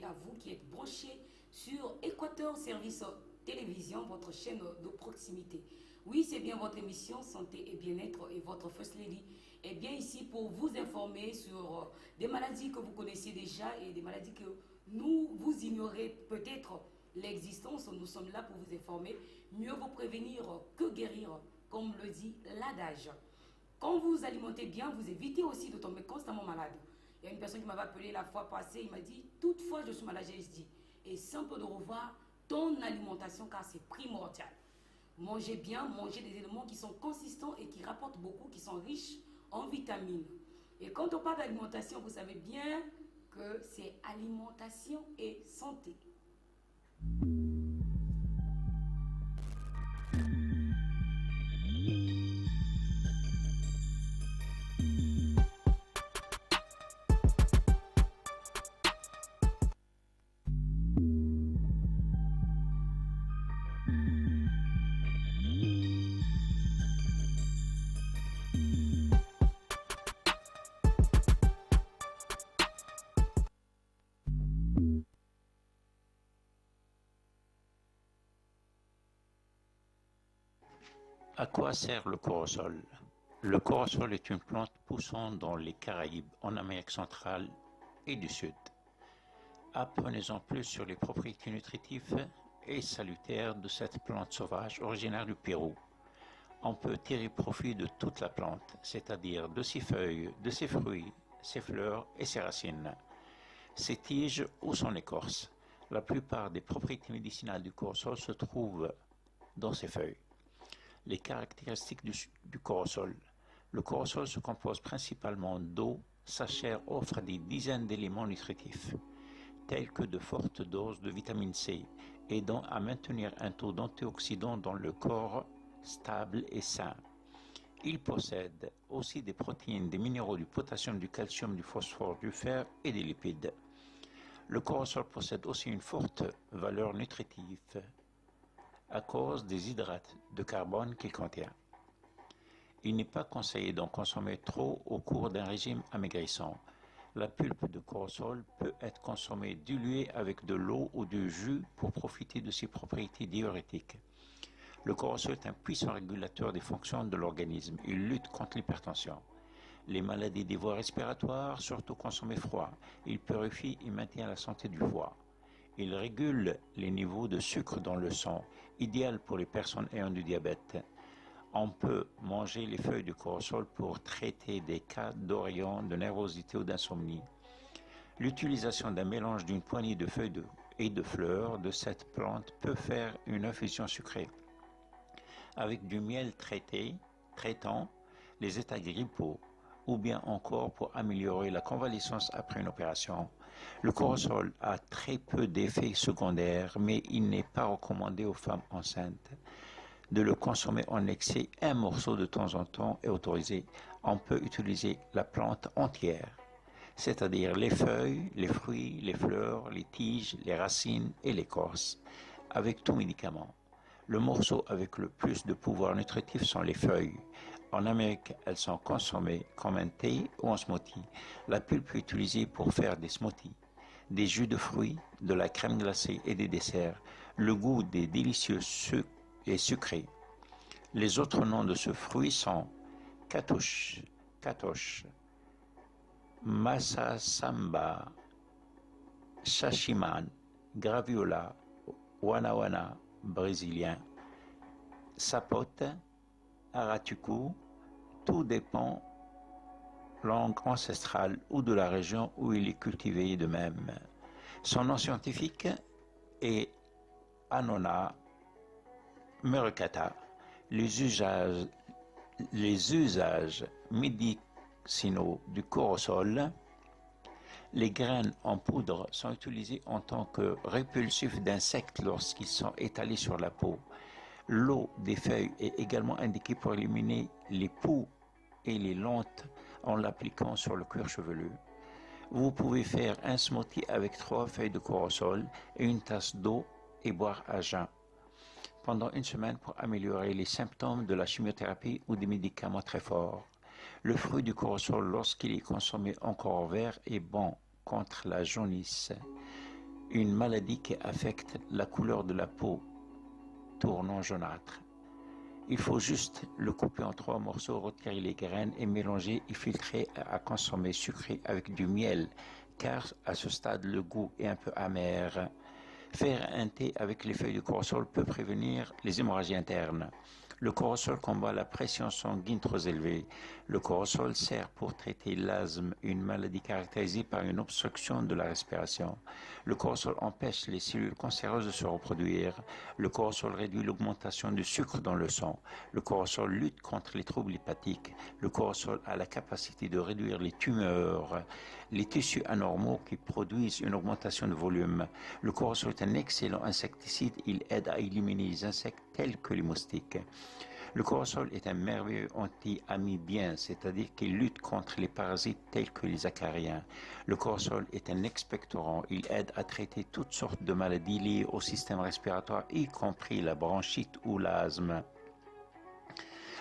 à vous qui êtes branchés sur Équateur Service Télévision, votre chaîne de proximité. Oui, c'est bien votre émission Santé et Bien-être et votre First Lady est bien ici pour vous informer sur des maladies que vous connaissez déjà et des maladies que vous ignorez peut-être l'existence. Nous sommes là pour vous informer, mieux vous prévenir que guérir, comme le dit l'adage. Quand vous vous alimentez bien, vous évitez aussi de tomber constamment malade. Il y a une personne qui m'avait appelé la fois passée, il m'a dit, toutefois je suis malade, je dis, et simple de revoir ton alimentation car c'est primordial. Mangez bien, mangez des éléments qui sont consistants et qui rapportent beaucoup, qui sont riches en vitamines. Et quand on parle d'alimentation, vous savez bien que c'est alimentation et santé. À quoi sert le corosol? Le corosol est une plante poussant dans les Caraïbes, en Amérique centrale et du Sud. Apprenez-en plus sur les propriétés nutritives et salutaires de cette plante sauvage originaire du Pérou. On peut tirer profit de toute la plante, c'est-à-dire de ses feuilles, de ses fruits, ses fleurs et ses racines, ses tiges ou son écorce. La plupart des propriétés médicinales du corosol se trouvent dans ses feuilles. Les caractéristiques du corosol. Le corosol se compose principalement d'eau. Sa chair offre des dizaines d'éléments nutritifs, tels que de fortes doses de vitamine C, aidant à maintenir un taux d'antioxydants dans le corps stable et sain. Il possède aussi des protéines, des minéraux, du potassium, du calcium, du phosphore, du fer et des lipides. Le corosol possède aussi une forte valeur nutritive à cause des hydrates de carbone qu'il contient. Il n'est pas conseillé d'en consommer trop au cours d'un régime amaigrissant. La pulpe de corosol peut être consommée diluée avec de l'eau ou du jus pour profiter de ses propriétés diurétiques. Le corosol est un puissant régulateur des fonctions de l'organisme. Il lutte contre l'hypertension, les maladies des voies respiratoires, surtout consommé froid. Il purifie et maintient la santé du foie. Il régule les niveaux de sucre dans le sang, idéal pour les personnes ayant du diabète. On peut manger les feuilles de corosol pour traiter des cas d'orion, de nervosité ou d'insomnie. L'utilisation d'un mélange d'une poignée de feuilles et de fleurs de cette plante peut faire une infusion sucrée. Avec du miel traitant les états grippaux, ou bien encore pour améliorer la convalescence après une opération. Le corosol a très peu d'effets secondaires, mais il n'est pas recommandé aux femmes enceintes. De le consommer en excès, un morceau de temps en temps est autorisé. On peut utiliser la plante entière, c'est-à-dire les feuilles, les fruits, les fleurs, les tiges, les racines et l'écorce, avec tout médicament. Le morceau avec le plus de pouvoir nutritif sont les feuilles. En Amérique, elles sont consommées comme un thé ou en smoothie. La pulpe est utilisée pour faire des smoothies, des jus de fruits, de la crème glacée et des desserts. Le goût des délicieux est sucré. Les autres noms de ce fruit sont katoche, masasamba, sashiman, graviola, wana brésilien, sapote, aratuku. Tout dépend langue ancestrale ou de la région où il est cultivé de même. Son nom scientifique est Annona muricata. Les usages médicinaux du corosol. Les graines en poudre sont utilisées en tant que répulsifs d'insectes lorsqu'ils sont étalés sur la peau. L'eau des feuilles est également indiquée pour éliminer les poux et les lentes en l'appliquant sur le cuir chevelu. Vous pouvez faire un smoothie avec 3 feuilles de corosol et une tasse d'eau et boire à jeun pendant une semaine pour améliorer les symptômes de la chimiothérapie ou des médicaments très forts. Le fruit du corosol, lorsqu'il est consommé encore vert, est bon contre la jaunisse. une maladie qui affecte la couleur de la peau, tournant jaunâtre. Il faut juste le couper en 3 morceaux, retirer les graines et mélanger et filtrer à consommer sucré avec du miel, car à ce stade le goût est un peu amer. Faire un thé avec les feuilles de corossol peut prévenir les hémorragies internes. Le corossol combat la pression sanguine trop élevée. Le corossol sert pour traiter l'asthme, une maladie caractérisée par une obstruction de la respiration. Le corossol empêche les cellules cancéreuses de se reproduire. Le corossol réduit l'augmentation du sucre dans le sang. Le corossol lutte contre les troubles hépatiques. Le corossol a la capacité de réduire les tumeurs, les tissus anormaux qui produisent une augmentation de volume. Le corossol est un excellent insecticide. Il aide à éliminer les insectes tels que les moustiques. Le corossol est un merveilleux anti-amibien, c'est-à-dire qu'il lutte contre les parasites tels que les acariens. Le corossol est un expectorant. Il aide à traiter toutes sortes de maladies liées au système respiratoire, y compris la bronchite ou l'asthme.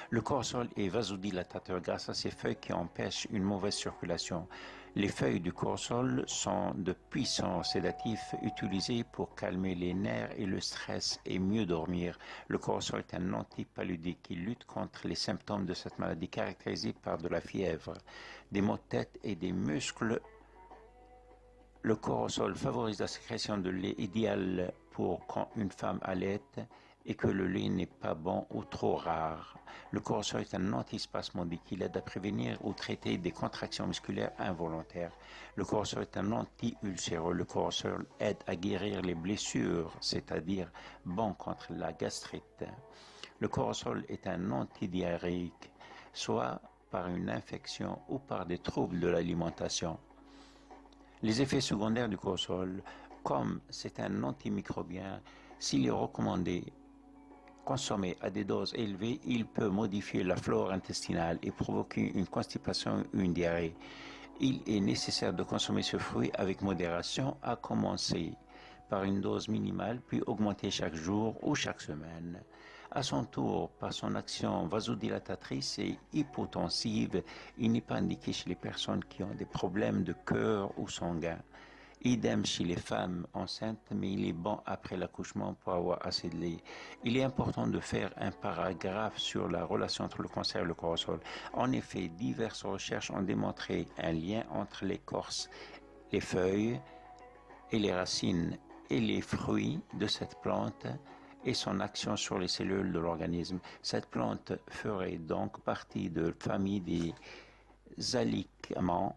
Le corossol est vasodilatateur grâce à ses feuilles qui empêchent une mauvaise circulation. Les feuilles du corossol sont de puissants sédatifs utilisés pour calmer les nerfs et le stress et mieux dormir. Le corossol est un antipaludique qui lutte contre les symptômes de cette maladie caractérisée par de la fièvre, des maux de tête et des muscles. Le corossol favorise la sécrétion de lait idéal pour quand une femme allaite et que le lait n'est pas bon ou trop rare. Le corossol est un antispasmodique. Il aide à prévenir ou traiter des contractions musculaires involontaires. Le corossol est un anti-ulcéreux. Le corossol aide à guérir les blessures, c'est-à-dire bon contre la gastrite. Le corossol est un antidiarrhéique, soit par une infection ou par des troubles de l'alimentation. Les effets secondaires du corossol, comme c'est un antimicrobien, s'il est recommandé consommé à des doses élevées, il peut modifier la flore intestinale et provoquer une constipation ou une diarrhée. Il est nécessaire de consommer ce fruit avec modération, à commencer par une dose minimale, puis augmenter chaque jour ou chaque semaine. À son tour, par son action vasodilatatrice et hypotensive, il n'est pas indiqué chez les personnes qui ont des problèmes de cœur ou sanguin. Idem chez les femmes enceintes, mais il est bon après l'accouchement pour avoir assez de lait. Il est important de faire un paragraphe sur la relation entre le cancer et le corossol. En effet, diverses recherches ont démontré un lien entre l'écorce, les feuilles et les racines et les fruits de cette plante et son action sur les cellules de l'organisme. Cette plante ferait donc partie de la famille des alicaments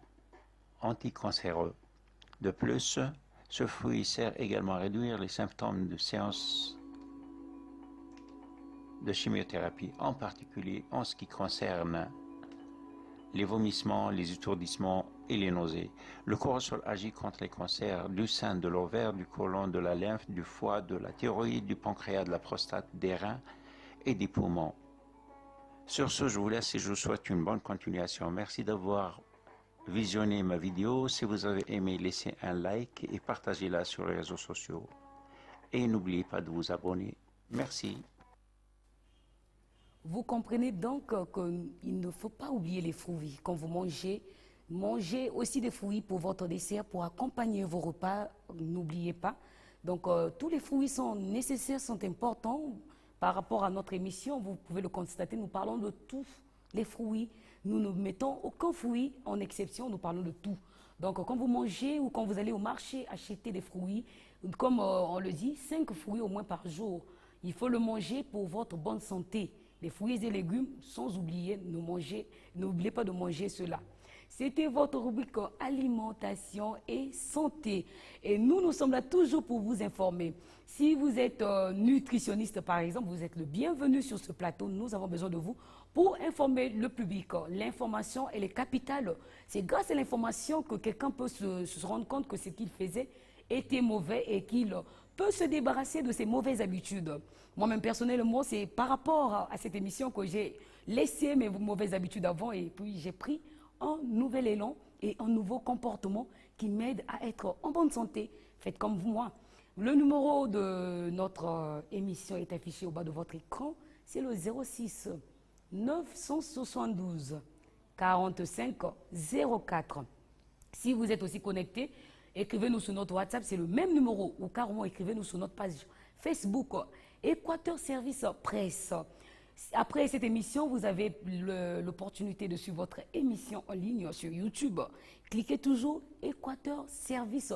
anticancéreux. De plus, ce fruit sert également à réduire les symptômes de séances de chimiothérapie, en particulier en ce qui concerne les vomissements, les étourdissements et les nausées. Le corossol agit contre les cancers du sein, de l'ovaire, du côlon, de la lymphe, du foie, de la thyroïde, du pancréas, de la prostate, des reins et des poumons. Sur ce, je vous laisse et je vous souhaite une bonne continuation. Merci d'avoir visionné ma vidéo. Si vous avez aimé, laissez un like et partagez-la sur les réseaux sociaux. Et n'oubliez pas de vous abonner. Merci. Vous comprenez donc qu'il ne faut pas oublier les fruits. Quand vous mangez, mangez aussi des fruits pour votre dessert, pour accompagner vos repas. N'oubliez pas. Donc tous les fruits sont nécessaires, sont importants. Par rapport à notre émission, vous pouvez le constater, nous parlons de tous les fruits. Nous ne mettons aucun fruit en exception, nous parlons de tout. Donc quand vous mangez ou quand vous allez au marché acheter des fruits, comme on le dit, 5 fruits au moins par jour. Il faut le manger pour votre bonne santé. Les fruits et légumes, sans oublier, n'oubliez pas de manger cela. C'était votre rubrique alimentation et santé. Et nous sommes là toujours pour vous informer. Si vous êtes nutritionniste, par exemple, vous êtes le bienvenu sur ce plateau. Nous avons besoin de vous pour informer le public. L'information, elle est capitale. C'est grâce à l'information que quelqu'un peut se rendre compte que ce qu'il faisait était mauvais et qu'il peut se débarrasser de ses mauvaises habitudes. Moi-même, personnellement, c'est par rapport à cette émission que j'ai laissé mes mauvaises habitudes avant et puis j'ai pris un nouvel élan et un nouveau comportement qui m'aide à être en bonne santé. Faites comme moi. Le numéro de notre émission est affiché au bas de votre écran. C'est le 06 972 45 04. Si vous êtes aussi connecté écrivez-nous sur notre WhatsApp, c'est le même numéro, ou carrément écrivez-nous sur notre page Facebook, Équateur Service Presse. Après cette émission, vous avez l'opportunité de suivre votre émission en ligne sur YouTube. Cliquez toujours Équateur Service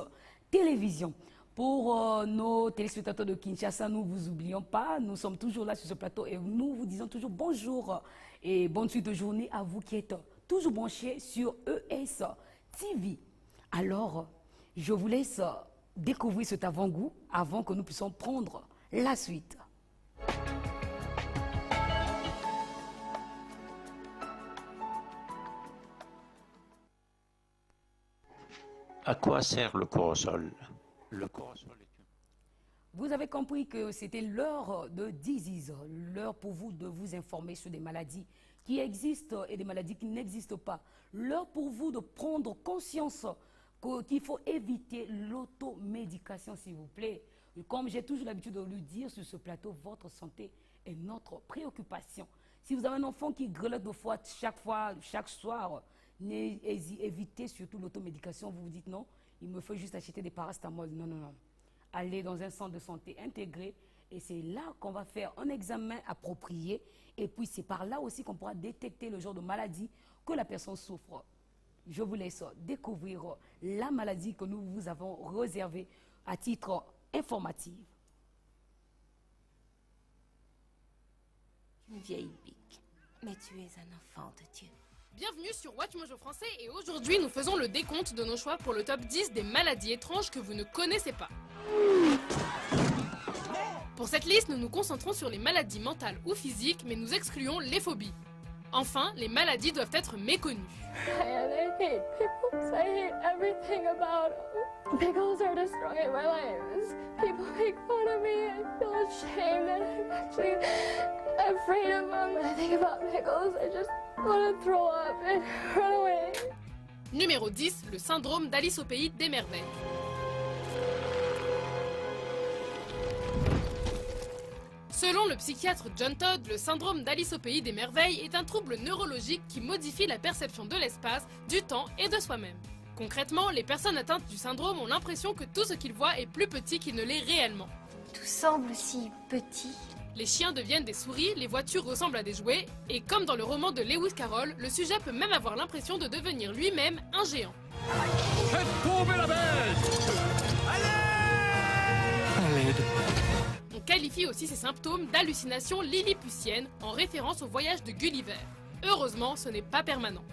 Télévision. Pour nos téléspectateurs de Kinshasa, nous ne vous oublions pas. Nous sommes toujours là sur ce plateau et nous vous disons toujours bonjour et bonne suite de journée à vous qui êtes toujours branchés sur ES TV. Alors, je vous laisse découvrir cet avant-goût avant que nous puissions prendre la suite. À quoi sert le corosol? Le corosol est une... Vous avez compris que c'était l'heure de Disease, l'heure pour vous de vous informer sur des maladies qui existent et des maladies qui n'existent pas. L'heure pour vous de prendre conscience qu'il faut éviter l'automédication, s'il vous plaît. Comme j'ai toujours l'habitude de le dire sur ce plateau, votre santé est notre préoccupation. Si vous avez un enfant qui grelotte de fois, chaque soir, évitez surtout l'automédication. Vous vous dites non, il me faut juste acheter des paracétamol. Non, non, non. Allez dans un centre de santé intégré et c'est là qu'on va faire un examen approprié. Et puis c'est par là aussi qu'on pourra détecter le genre de maladie que la personne souffre. Je vous laisse découvrir la maladie que nous vous avons réservée à titre informatif. Une vieille bique, mais tu es un enfant de Dieu. Bienvenue sur Watch Mojo Français et aujourd'hui nous faisons le décompte de nos choix pour le top 10 des maladies étranges que vous ne connaissez pas. Pour cette liste, nous nous concentrons sur les maladies mentales ou physiques, mais nous excluons les phobies. Enfin, les maladies doivent être méconnues. I hate pickles. I hate everything about them. Pickles are destroying my life. People make fun of me. I feel ashamed and I'm actually afraid of them. When I think about pickles, I just want to throw up and run away. Numéro 10, le syndrome d'Alice au pays des merveilles. Selon le psychiatre John Todd, le syndrome d'Alice au pays des merveilles est un trouble neurologique qui modifie la perception de l'espace, du temps et de soi-même. Concrètement, les personnes atteintes du syndrome ont l'impression que tout ce qu'ils voient est plus petit qu'il ne l'est réellement. Tout semble si petit. Les chiens deviennent des souris, les voitures ressemblent à des jouets, et comme dans le roman de Lewis Carroll, le sujet peut même avoir l'impression de devenir lui-même un géant. Faites tomber la bête! Allez! À l'aide! On qualifie aussi ces symptômes d'hallucinations lilliputiennes en référence au voyage de Gulliver. Heureusement, ce n'est pas permanent.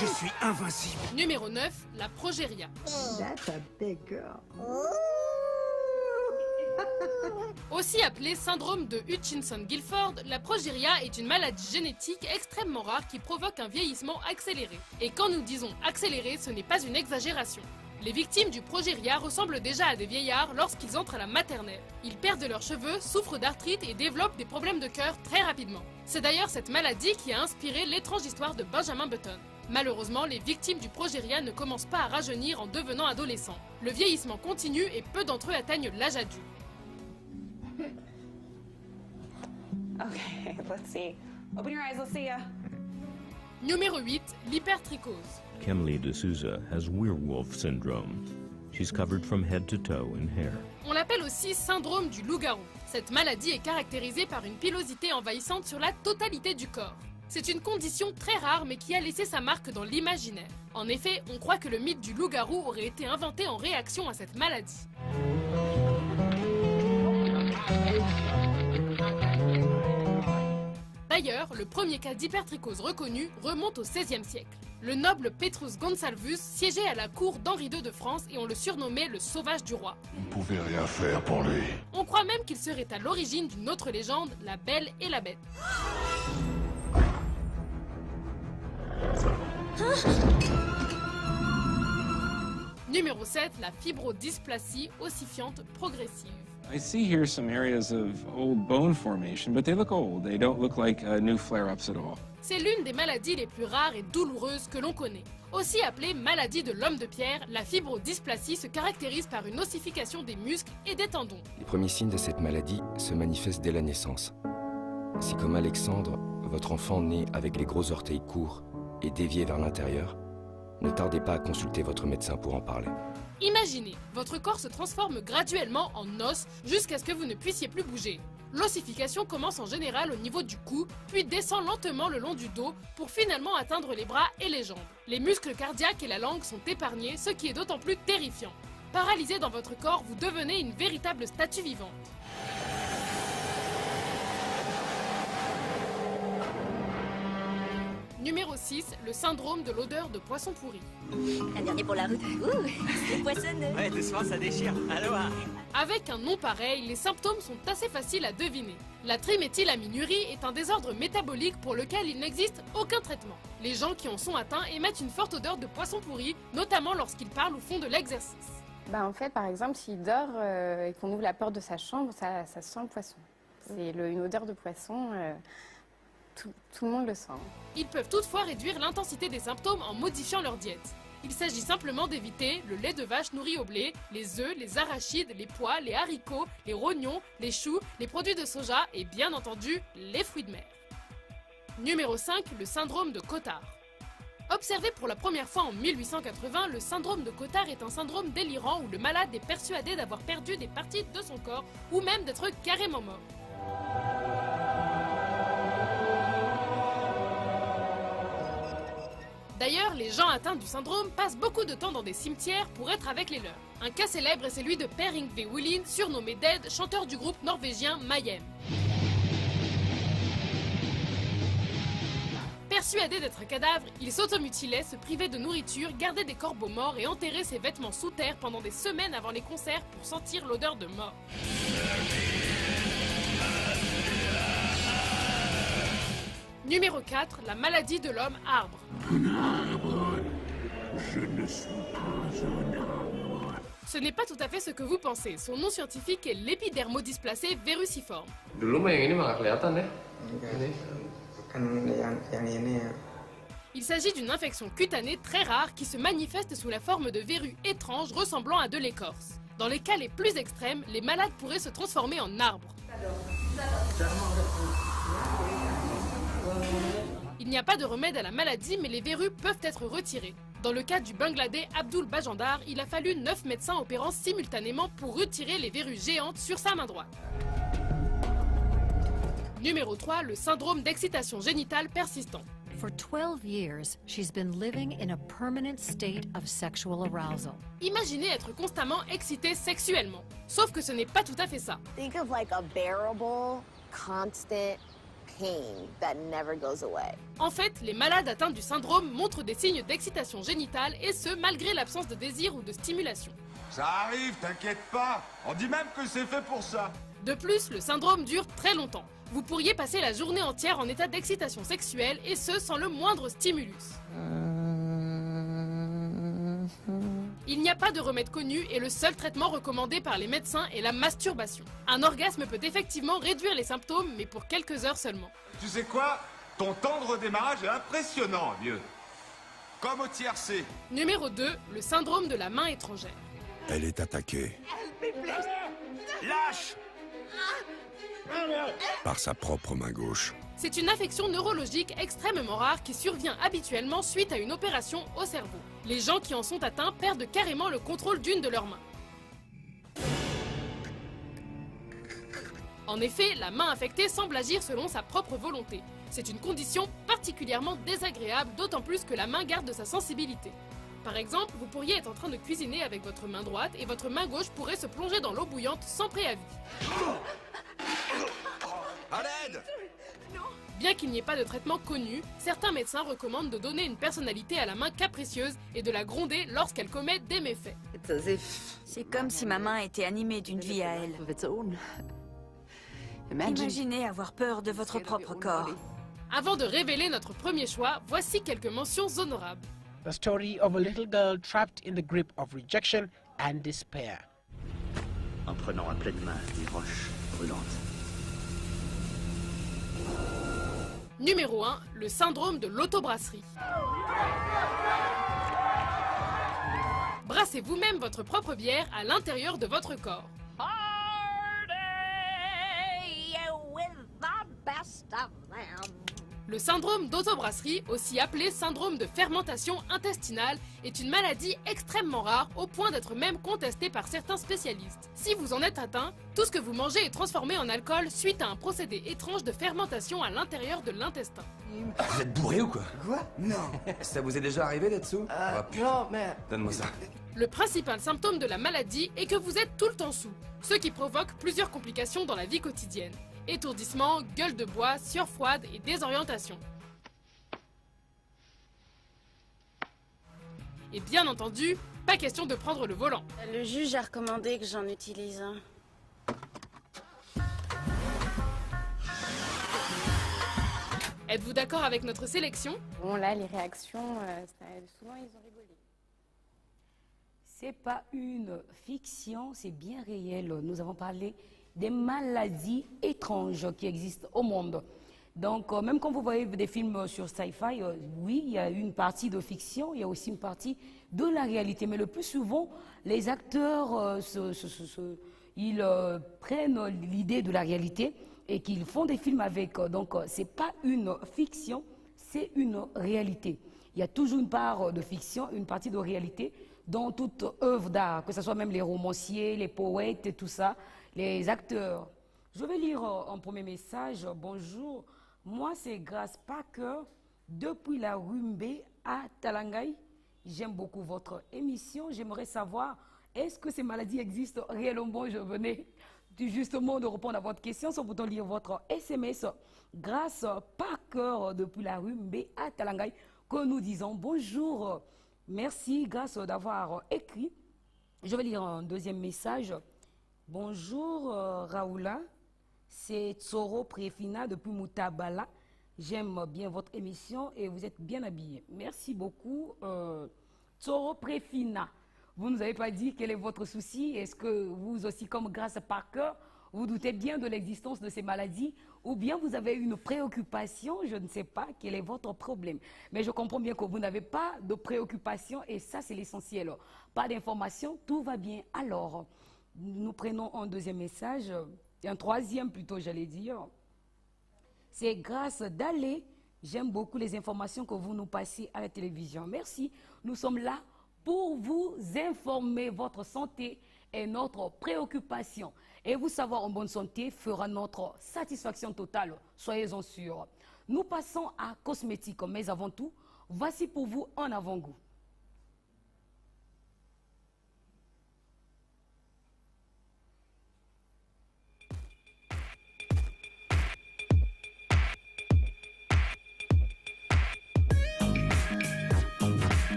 Je suis invincible! Numéro 9, la progéria. That's a big girl. Aussi appelée syndrome de Hutchinson-Gilford, la progéria est une maladie génétique extrêmement rare qui provoque un vieillissement accéléré. Et quand nous disons accéléré, ce n'est pas une exagération. Les victimes du progéria ressemblent déjà à des vieillards lorsqu'ils entrent à la maternelle. Ils perdent leurs cheveux, souffrent d'arthrite et développent des problèmes de cœur très rapidement. C'est d'ailleurs cette maladie qui a inspiré l'étrange histoire de Benjamin Button. Malheureusement, les victimes du progéria ne commencent pas à rajeunir en devenant adolescents. Le vieillissement continue et peu d'entre eux atteignent l'âge adulte. Okay, let's see. Open your eyes, let's see ya. Numéro 8, l'hypertrichose. Kemley D'Souza has werewolf syndrome. She's covered from head to toe in hair. On l'appelle aussi syndrome du loup-garou. Cette maladie est caractérisée par une pilosité envahissante sur la totalité du corps. C'est une condition très rare mais qui a laissé sa marque dans l'imaginaire. En effet, on croit que le mythe du loup-garou aurait été inventé en réaction à cette maladie. D'ailleurs, le premier cas d'hypertrichose reconnu remonte au XVIe siècle. Le noble Petrus Gonsalvus siégeait à la cour d'Henri II de France et on le surnommait le sauvage du roi. Vous ne pouvez rien faire pour lui. On croit même qu'il serait à l'origine d'une autre légende, la Belle et la Bête. Numéro 7, la fibrodysplasie ossifiante progressive. I see here some areas of old bone formation, but they look old. They don't look like new flare-ups at all. C'est l'une des maladies les plus rares et douloureuses que l'on connaît. Aussi appelée maladie de l'homme de pierre, la fibrodysplasie se caractérise par une ossification des muscles et des tendons. Les premiers signes de cette maladie se manifestent dès la naissance. Si comme Alexandre, votre enfant naît avec les gros orteils courts, et dévié vers l'intérieur, ne tardez pas à consulter votre médecin pour en parler. Imaginez, votre corps se transforme graduellement en os jusqu'à ce que vous ne puissiez plus bouger. L'ossification commence en général au niveau du cou, puis descend lentement le long du dos pour finalement atteindre les bras et les jambes. Les muscles cardiaques et la langue sont épargnés, ce qui est d'autant plus terrifiant. Paralysé dans votre corps, vous devenez une véritable statue vivante. Numéro 6, le syndrome de l'odeur de poisson pourri. Un dernier pour la route. Ouh, c'est poissonneux. Ouais, doucement, ça déchire. Allô. Avec un nom pareil, les symptômes sont assez faciles à deviner. La triméthylaminurie est un désordre métabolique pour lequel il n'existe aucun traitement. Les gens qui en sont atteints émettent une forte odeur de poisson pourri, notamment lorsqu'ils parlent ou font de l'exercice. En fait, par exemple, s'il dort et qu'on ouvre la porte de sa chambre, ça sent le poisson. C'est une odeur de poisson, tout le monde le sent. Ils peuvent toutefois réduire l'intensité des symptômes en modifiant leur diète. Il s'agit simplement d'éviter le lait de vache nourri au blé, les œufs, les arachides, les pois, les haricots, les rognons, les choux, les produits de soja et bien entendu les fruits de mer. Numéro 5, le syndrome de Cotard. Observé pour la première fois en 1880, le syndrome de Cotard est un syndrome délirant où le malade est persuadé d'avoir perdu des parties de son corps ou même d'être carrément mort. D'ailleurs, les gens atteints du syndrome passent beaucoup de temps dans des cimetières pour être avec les leurs. Un cas célèbre est celui de Per Yngve Wulin, surnommé Dead, chanteur du groupe norvégien Mayhem. Persuadé d'être un cadavre, il s'automutilait, se privait de nourriture, gardait des corbeaux morts et enterrait ses vêtements sous terre pendant des semaines avant les concerts pour sentir l'odeur de mort. Numéro 4, la maladie de l'homme arbre. Je ne suis pas un arbre. Ce n'est pas tout à fait ce que vous pensez. Son nom scientifique est l'épidermodysplacée verruciforme. Il s'agit d'une infection cutanée très rare qui se manifeste sous la forme de verrues étranges ressemblant à de l'écorce. Dans les cas les plus extrêmes, les malades pourraient se transformer en arbres. Il n'y a pas de remède à la maladie, mais les verrues peuvent être retirées. Dans le cas du Bangladais Abdul Bajandar, il a fallu 9 médecins opérant simultanément pour retirer les verrues géantes sur sa main droite. Numéro 3, le syndrome d'excitation génitale persistant. For 12 years, she's been living in a permanent state of sexual arousal. Imaginez être constamment excité sexuellement. Sauf que ce n'est pas tout à fait ça. Think of like a bearable, constant pain that never goes away. En fait, les malades atteints du syndrome montrent des signes d'excitation génitale et ce, malgré l'absence de désir ou de stimulation. Ça arrive, t'inquiète pas. On dit même que c'est fait pour ça. De plus, le syndrome dure très longtemps. Vous pourriez passer la journée entière en état d'excitation sexuelle et ce, sans le moindre stimulus. Il n'y a pas de remède connu et le seul traitement recommandé par les médecins est la masturbation. Un orgasme peut effectivement réduire les symptômes, mais pour quelques heures seulement. Tu sais quoi? Ton temps de redémarrage est impressionnant, vieux. Comme au tiercé. Numéro 2, le syndrome de la main étrangère. Elle est attaquée. Lâche! Par sa propre main gauche. C'est une affection neurologique extrêmement rare qui survient habituellement suite à une opération au cerveau. Les gens qui en sont atteints perdent carrément le contrôle d'une de leurs mains. En effet, la main infectée semble agir selon sa propre volonté. C'est une condition particulièrement désagréable, d'autant plus que la main garde sa sensibilité. Par exemple, vous pourriez être en train de cuisiner avec votre main droite et votre main gauche pourrait se plonger dans l'eau bouillante sans préavis. À l'aide! Bien qu'il n'y ait pas de traitement connu, certains médecins recommandent de donner une personnalité à la main capricieuse et de la gronder lorsqu'elle commet des méfaits. C'est comme si ma main était animée d'une vie à elle. Imaginez avoir peur de votre propre corps. Avant de révéler notre premier choix, voici quelques mentions honorables. The story of a little girl trapped in the grip of rejection and despair. En prenant à pleine main des roches brûlantes. Numéro 1, le syndrome de l'autobrasserie. Brassez vous-même votre propre bière à l'intérieur de votre corps. Le syndrome d'autobrasserie, aussi appelé syndrome de fermentation intestinale, est une maladie extrêmement rare au point d'être même contestée par certains spécialistes. Si vous en êtes atteint, tout ce que vous mangez est transformé en alcool suite à un procédé étrange de fermentation à l'intérieur de l'intestin. Vous êtes bourré ou quoi? Quoi? Non. Ça vous est déjà arrivé d'être sous? Non, mais... Donne-moi ça. Le principal symptôme de la maladie est que vous êtes tout le temps sous, ce qui provoque plusieurs complications dans la vie quotidienne. Étourdissement, gueule de bois, sueur froide et désorientation. Et bien entendu, pas question de prendre le volant. Le juge a recommandé que j'en utilise un. Êtes-vous d'accord avec notre sélection? Bon, là, les réactions, souvent, ils ont rigolé. C'est pas une fiction, c'est bien réel. Nous avons parlé des maladies étranges qui existent au monde. Donc, même quand vous voyez des films sur sci-fi, oui, il y a une partie de fiction, il y a aussi une partie de la réalité. Mais le plus souvent, les acteurs, ils prennent l'idée de la réalité et qu'ils font des films avec. Donc, ce n'est pas une fiction, c'est une réalité. Il y a toujours une part de fiction, une partie de réalité dans toute œuvre d'art, que ce soit même les romanciers, les poètes et tout ça, les acteurs. Je vais lire un premier message. Bonjour, moi c'est Grace Parker, depuis la Rumbé à Talangai. J'aime beaucoup votre émission. J'aimerais savoir, est-ce que ces maladies existent réellement? Je venais justement de répondre à votre question sans pourtant lire votre SMS. Grace Parker, depuis la Rumbé à Talangai, que nous disons bonjour. Merci, Grace, d'avoir écrit. Je vais lire un deuxième message. Bonjour Raoula, c'est Tsoro Prefina depuis Moutabala. J'aime bien votre émission et vous êtes bien habillé. Merci beaucoup Tsoro Prefina. Vous ne nous avez pas dit quel est votre souci. Est-ce que vous aussi, comme Grace Parker, vous doutez bien de l'existence de ces maladies ou bien vous avez une préoccupation? Je ne sais pas quel est votre problème. Mais je comprends bien que vous n'avez pas de préoccupation et ça, c'est l'essentiel. Pas d'information, tout va bien. Alors, nous prenons un deuxième message, un troisième plutôt, j'allais dire. C'est Grâce Dallé. J'aime beaucoup les informations que vous nous passez à la télévision. Merci. Nous sommes là pour vous informer. Votre santé est notre préoccupation. Et vous savoir en bonne santé fera notre satisfaction totale, soyez-en sûrs. Nous passons à cosmétiques, mais avant tout, voici pour vous un avant-goût.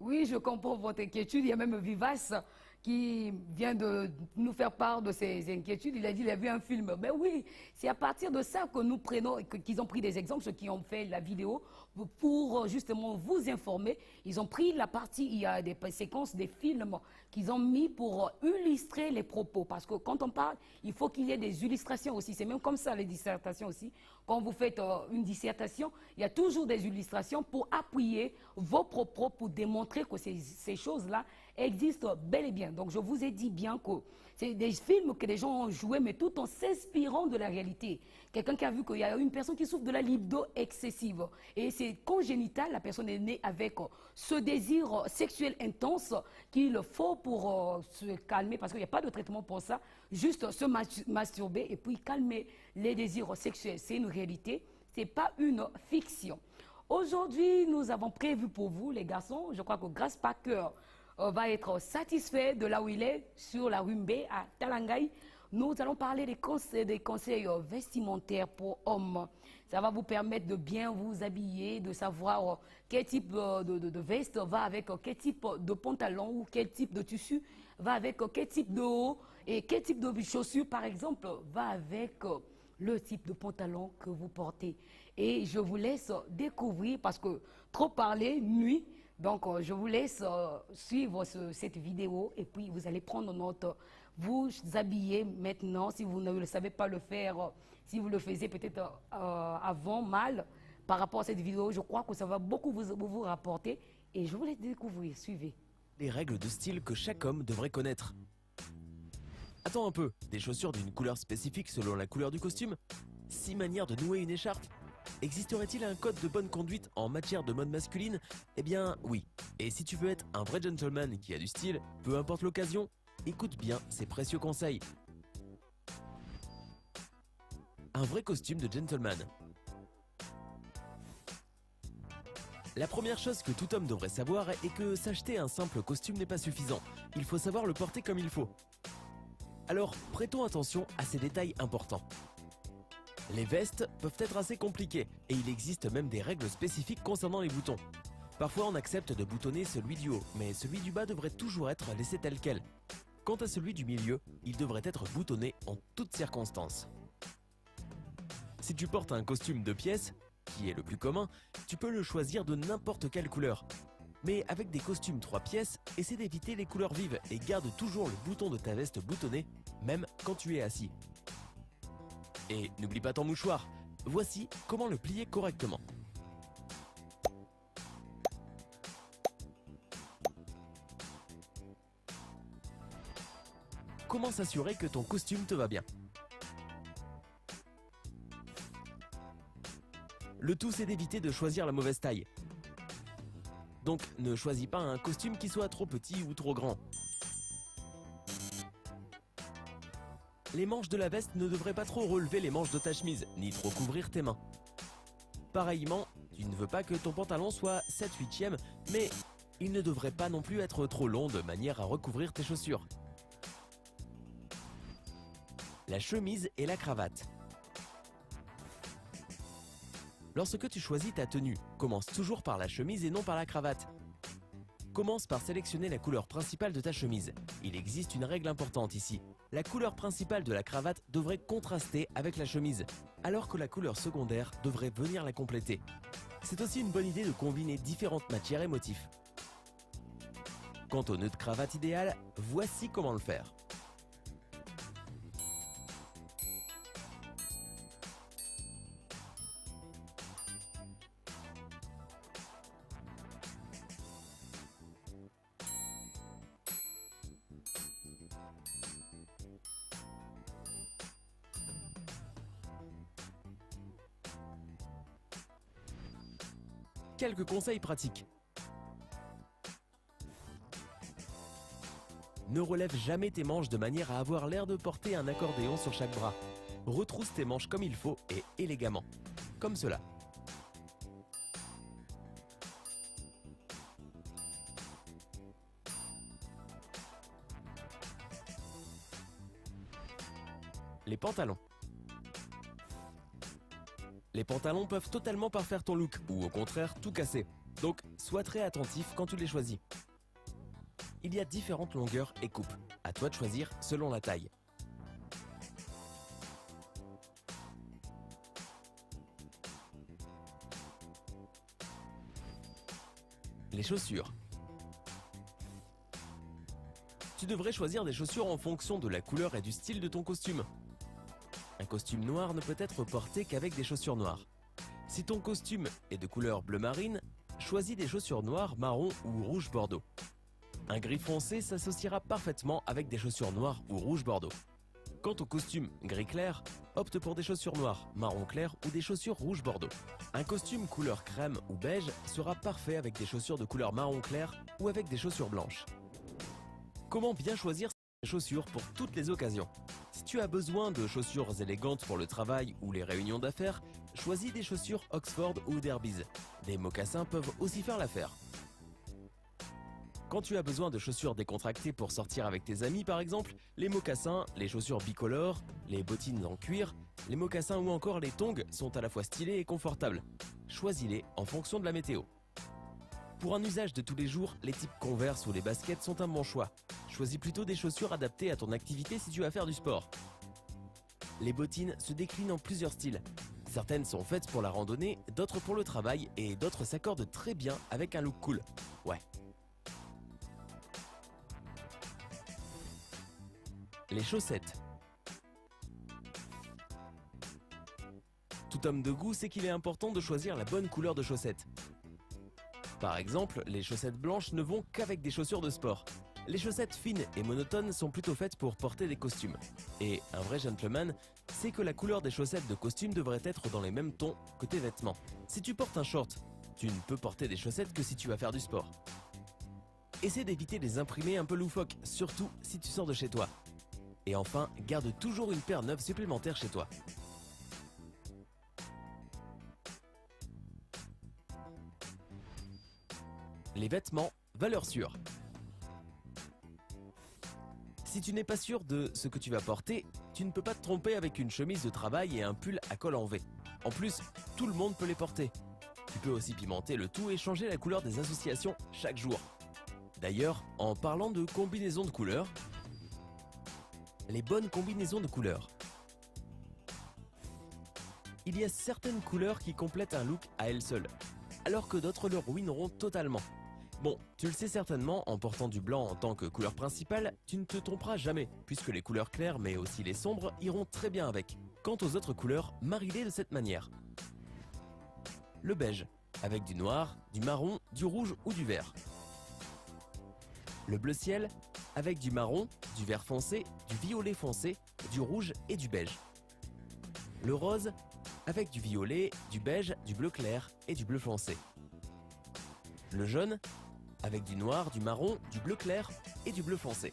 Oui, je comprends votre inquiétude. Il y a même Vivace qui vient de nous faire part de ses inquiétudes. Il a dit qu'il a vu un film. Ben oui, c'est à partir de ça que nous prenons, qu'ils ont pris des exemples, ceux qui ont fait la vidéo, pour justement vous informer. Ils ont pris la partie, il y a des séquences, des films qu'ils ont mis pour illustrer les propos. Parce que quand on parle, il faut qu'il y ait des illustrations aussi. C'est même comme ça les dissertations aussi. Quand vous faites une dissertation, il y a toujours des illustrations pour appuyer vos propos, pour démontrer que ces choses-là existent bel et bien. Donc je vous ai dit bien que c'est des films que les gens ont joués, mais tout en s'inspirant de la réalité. Quelqu'un qui a vu qu'il y a une personne qui souffre de la libido excessive. Et c'est congénital, la personne est née avec ce désir sexuel intense qu'il faut pour se calmer, parce qu'il n'y a pas de traitement pour ça, juste se masturber et puis calmer les désirs sexuels. C'est une réalité, ce n'est pas une fiction. Aujourd'hui, nous avons prévu pour vous, les garçons, je crois que Grace Parker va être satisfait de là où il est, sur la Rumbé à Talangai. Nous allons parler des conseils vestimentaires pour hommes. Ça va vous permettre de bien vous habiller, de savoir quel type de veste va avec quel type de pantalon ou quel type de tissu va avec quel type de haut et quel type de chaussures, par exemple, va avec le type de pantalon que vous portez. Et je vous laisse découvrir, parce que trop parler nuit. Donc, je vous laisse suivre cette vidéo et puis vous allez prendre note. Vous habiller maintenant, si vous ne le savez pas le faire, si vous le faisiez peut-être avant mal par rapport à cette vidéo, je crois que ça va beaucoup vous rapporter et je vous laisse découvrir. Suivez. Les règles de style que chaque homme devrait connaître. Attends un peu, des chaussures d'une couleur spécifique selon la couleur du costume? 6 manières de nouer une écharpe? Existerait-il un code de bonne conduite en matière de mode masculine? Eh bien oui. Et si tu veux être un vrai gentleman qui a du style, peu importe l'occasion, écoute bien ces précieux conseils. Un vrai costume de gentleman. La première chose que tout homme devrait savoir est que s'acheter un simple costume n'est pas suffisant. Il faut savoir le porter comme il faut. Alors, prêtons attention à ces détails importants. Les vestes peuvent être assez compliquées et il existe même des règles spécifiques concernant les boutons. Parfois on accepte de boutonner celui du haut, mais celui du bas devrait toujours être laissé tel quel. Quant à celui du milieu, il devrait être boutonné en toutes circonstances. Si tu portes un costume 2 pièces, qui est le plus commun, tu peux le choisir de n'importe quelle couleur. Mais avec des costumes 3 pièces, essaie d'éviter les couleurs vives et garde toujours le bouton de ta veste boutonné, même quand tu es assis. Et n'oublie pas ton mouchoir. Voici comment le plier correctement. Comment s'assurer que ton costume te va bien? Le tout, c'est d'éviter de choisir la mauvaise taille. Donc, ne choisis pas un costume qui soit trop petit ou trop grand. Les manches de la veste ne devraient pas trop relever les manches de ta chemise, ni trop couvrir tes mains. Pareillement, tu ne veux pas que ton pantalon soit 7/8e, mais il ne devrait pas non plus être trop long de manière à recouvrir tes chaussures. La chemise et la cravate. Lorsque tu choisis ta tenue, commence toujours par la chemise et non par la cravate. Commence par sélectionner la couleur principale de ta chemise. Il existe une règle importante ici. La couleur principale de la cravate devrait contraster avec la chemise, alors que la couleur secondaire devrait venir la compléter. C'est aussi une bonne idée de combiner différentes matières et motifs. Quant au nœud de cravate idéal, voici comment le faire. Quelques conseils pratiques. Ne relève jamais tes manches de manière à avoir l'air de porter un accordéon sur chaque bras. Retrousse tes manches comme il faut et élégamment, comme cela. Les pantalons. Les pantalons peuvent totalement parfaire ton look, ou au contraire tout casser. Donc, sois très attentif quand tu les choisis. Il y a différentes longueurs et coupes. À toi de choisir selon la taille. Les chaussures. Tu devrais choisir des chaussures en fonction de la couleur et du style de ton costume. Un costume noir ne peut être porté qu'avec des chaussures noires. Si ton costume est de couleur bleu marine, choisis des chaussures noires, marron ou rouge bordeaux. Un gris foncé s'associera parfaitement avec des chaussures noires ou rouge bordeaux. Quant au costume gris clair, opte pour des chaussures noires, marron clair ou des chaussures rouge bordeaux. Un costume couleur crème ou beige sera parfait avec des chaussures de couleur marron clair ou avec des chaussures blanches. Comment bien choisir ces chaussures pour toutes les occasions? Si tu as besoin de chaussures élégantes pour le travail ou les réunions d'affaires, choisis des chaussures Oxford ou Derby's. Des mocassins peuvent aussi faire l'affaire. Quand tu as besoin de chaussures décontractées pour sortir avec tes amis par exemple, les mocassins, les chaussures bicolores, les bottines en cuir, les mocassins ou encore les tongs sont à la fois stylés et confortables. Choisis-les en fonction de la météo. Pour un usage de tous les jours, les types Converse ou les baskets sont un bon choix. Choisis plutôt des chaussures adaptées à ton activité si tu vas faire du sport. Les bottines se déclinent en plusieurs styles. Certaines sont faites pour la randonnée, d'autres pour le travail et d'autres s'accordent très bien avec un look cool. Ouais. Les chaussettes. Tout homme de goût sait qu'il est important de choisir la bonne couleur de chaussettes. Par exemple, les chaussettes blanches ne vont qu'avec des chaussures de sport. Les chaussettes fines et monotones sont plutôt faites pour porter des costumes. Et un vrai gentleman sait que la couleur des chaussettes de costume devrait être dans les mêmes tons que tes vêtements. Si tu portes un short, tu ne peux porter des chaussettes que si tu vas faire du sport. Essaie d'éviter les imprimés un peu loufoques, surtout si tu sors de chez toi. Et enfin, garde toujours une paire neuve supplémentaire chez toi. Les vêtements, valeur sûre. Si tu n'es pas sûr de ce que tu vas porter, tu ne peux pas te tromper avec une chemise de travail et un pull à col en V. En plus, tout le monde peut les porter. Tu peux aussi pimenter le tout et changer la couleur des associations chaque jour. D'ailleurs, en parlant de combinaisons de couleurs, les bonnes combinaisons de couleurs. Il y a certaines couleurs qui complètent un look à elles seules, alors que d'autres le ruineront totalement. Bon, tu le sais certainement, en portant du blanc en tant que couleur principale, tu ne te tromperas jamais, puisque les couleurs claires mais aussi les sombres iront très bien avec. Quant aux autres couleurs, marie-les de cette manière. Le beige, avec du noir, du marron, du rouge ou du vert. Le bleu ciel, avec du marron, du vert foncé, du violet foncé, du rouge et du beige. Le rose, avec du violet, du beige, du bleu clair et du bleu foncé. Le jaune, avec du noir, du marron, du bleu clair et du bleu foncé.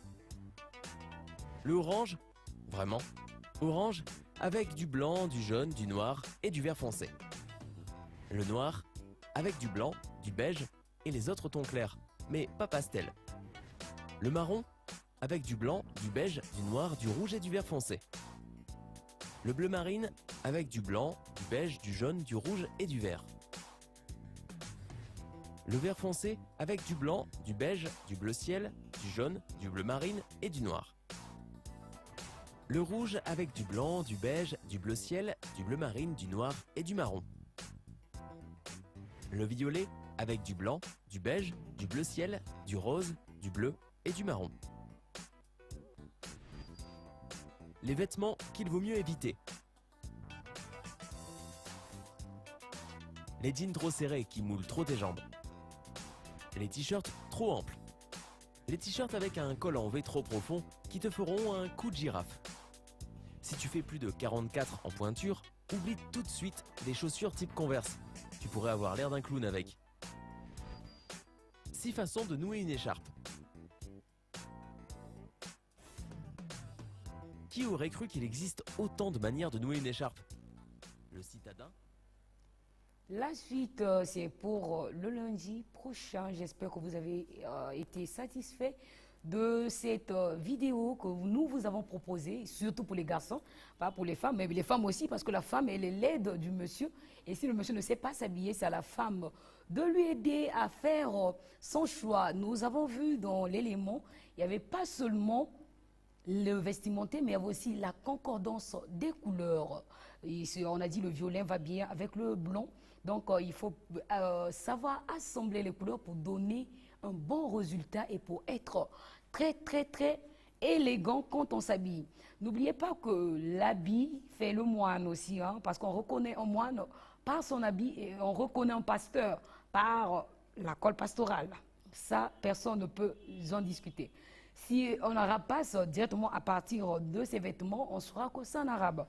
Le orange, vraiment, orange, avec du blanc, du jaune, du noir et du vert foncé. Le noir, avec du blanc, du beige et les autres tons clairs, mais pas pastel. Le marron, avec du blanc, du beige, du noir, du rouge et du vert foncé. Le bleu marine, avec du blanc, du beige, du jaune, du rouge et du vert. Le vert foncé avec du blanc, du beige, du bleu ciel, du jaune, du bleu marine et du noir. Le rouge avec du blanc, du beige, du bleu ciel, du bleu marine, du noir et du marron. Le violet avec du blanc, du beige, du bleu ciel, du rose, du bleu et du marron. Les vêtements qu'il vaut mieux éviter. Les jeans trop serrés qui moulent trop tes jambes. Les t-shirts trop amples. Les t-shirts avec un col en V trop profond qui te feront un coup de girafe. Si tu fais plus de 44 en pointure, oublie tout de suite les chaussures type Converse. Tu pourrais avoir l'air d'un clown avec. 6 façons de nouer une écharpe. Qui aurait cru qu'il existe autant de manières de nouer une écharpe? Le citadin. La suite, c'est pour le lundi prochain. J'espère que vous avez été satisfait de cette vidéo que nous vous avons proposée, surtout pour les garçons, pas pour les femmes, mais les femmes aussi, parce que la femme, elle est l'aide du monsieur. Et si le monsieur ne sait pas s'habiller, c'est à la femme de lui aider à faire son choix. Nous avons vu dans l'élément, il n'y avait pas seulement le vestimentaire, mais il y avait aussi la concordance des couleurs. Et on a dit le violet va bien avec le blanc. Donc, il faut savoir assembler les couleurs pour donner un bon résultat et pour être très, très, très élégant quand on s'habille. N'oubliez pas que l'habit fait le moine aussi, hein, parce qu'on reconnaît un moine par son habit et on reconnaît un pasteur par la colle pastorale. Ça, personne ne peut en discuter. Si on arabe passe directement à partir de ces vêtements, on saura que c'est en arabe.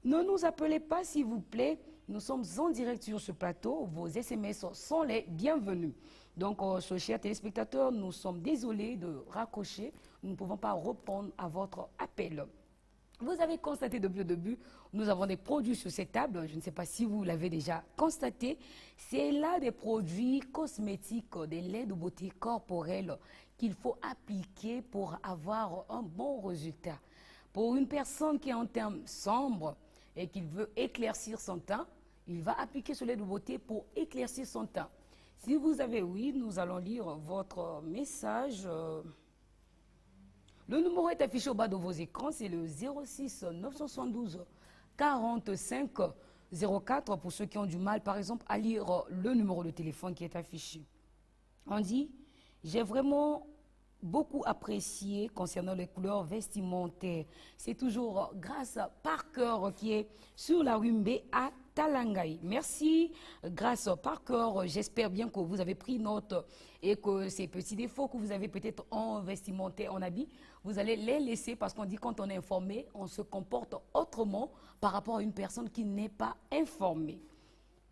Ne nous appelez pas, s'il vous plaît. Nous sommes en direct sur ce plateau. Vos SMS sont les bienvenus. Donc, chers téléspectateurs, nous sommes désolés de raccrocher. Nous ne pouvons pas répondre à votre appel. Vous avez constaté depuis le début, nous avons des produits sur cette table. Je ne sais pas si vous l'avez déjà constaté. C'est là des produits cosmétiques, des laits de beauté corporelle qu'il faut appliquer pour avoir un bon résultat. Pour une personne qui est en teint sombre et qui veut éclaircir son teint, il va appliquer ce lait de beauté pour éclaircir son teint. Si vous avez oui, nous allons lire votre message. Le numéro est affiché au bas de vos écrans, c'est le 06 972 45 04 pour ceux qui ont du mal, par exemple, à lire le numéro de téléphone qui est affiché. On dit, j'ai vraiment beaucoup apprécié concernant les couleurs vestimentaires. C'est toujours grâce à Parker qui est sur la rue Mbé à Talangaï. Merci, grâce à Parker. J'espère bien que vous avez pris note et que ces petits défauts que vous avez peut-être en vestimentaire, en habit, vous allez les laisser parce qu'on dit quand on est informé, on se comporte autrement par rapport à une personne qui n'est pas informée.